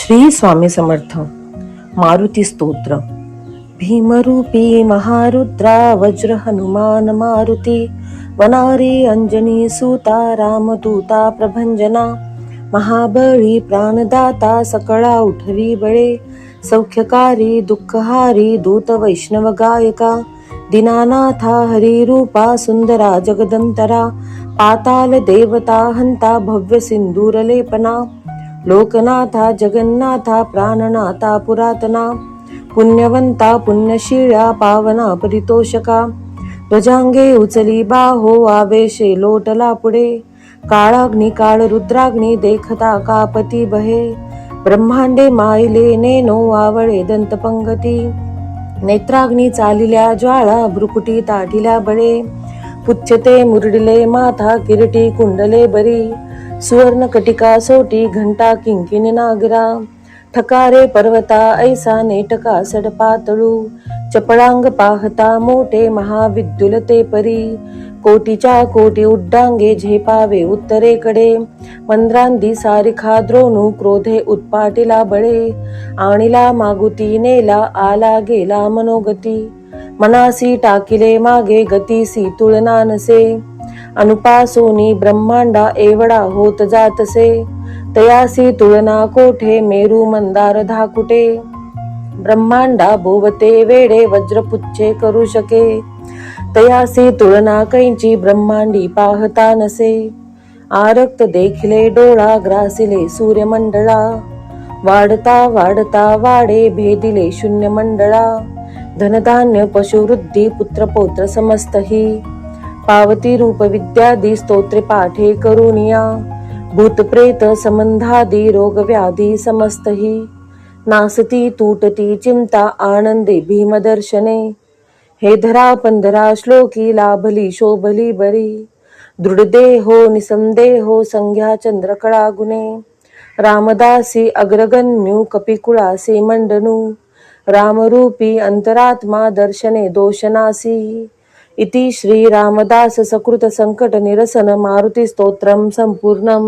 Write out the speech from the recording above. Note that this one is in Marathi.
श्री स्वामी समर्थ. मारुती स्तोत्र. भीमरूपी महारुद्रा वज्र हनुमान मारुती, वनारी अंजनी सूता रामदूता प्रभंजना, महाबळी प्राणदाता सकळा उठवी बळे, सौख्यकारी दुःखहारी दूत वैष्णव गायका, दीनानाथा हरिरूपा सुंदरा जगदंतरा, पाताल देवता हंता भव्य सिंदूर लेपना, लोकनाथा जगन्नाथा प्राणनाथा पुरातना, पुण्यवंता पुण्यशीळा पावना परितोषका, ध्वजांगे उचली बाहो आवेशे लोटला पुढे, काळाग्नी काळ रुद्राग्नी देखता कापती बहे, ब्रह्मांडे मायले नेनो आवळे दंतपंगती, नेत्राग्नी चालिल्या ज्वाळा भ्रुकुटी ताटिल्या बळे, पुच्छते मुरडिले माथा किरीटी कुंडले बरी, सुवर्ण कटिका सोटी घंटा किंकिणी नागरा, ठकारे पर्वता ऐसा नेटका सडपातळू, चपळांग पाहता मोठे महाविद्युलते परी, कोटीच्या कोटी उड्डांगे झेपावे उत्तरेकडे, मंद्रांदी सारिखा द्रोणू क्रोधे उत्पाटिला बळे, आणिला मागुती नेला आला गेला मनोगती, मनासी टाकिले मागे गतीसी तुळना नसे, अनुपासोनी ब्रह्मांडा एवढा होत जातसे, तयासी तुळना कोठे मेरू मंदार धाकुटे, ब्रह्मांडा भोवते वेडे वज्रपुच्छे करू शके, तयासी तुळना कैंची ब्रह्मांडी पाहता नसे, आरक्त देखिले डोळा ग्रासिले सूर्यमंडळा, वाढता वाढता वाडे भेदिले शून्य मंडळा, धनधान्य पशुवृद्धी पुत्रपौत्र समस्तही, पावती रूप विद्यादी स्तोत्रे पाठे करुनिया, भूतप्रेत संबंधादी रोग व्याधी समस्तही, नासती तुटती चिंता आनंदे भीमदर्शने, हे धरा पंधरा श्लोकी लाभली शोभली बरी, दृढदेहो निसंदेहो संज्ञा चंद्रकळा गुणे, रामदासी अग्रगण्यू कपिकुळासी मंडनू, रामरूपी अंतरात्मा दर्शने दोषनासी, इति श्री रामदास सकृत संकट निरसन मारुती स्तोत्रम संपूर्णम.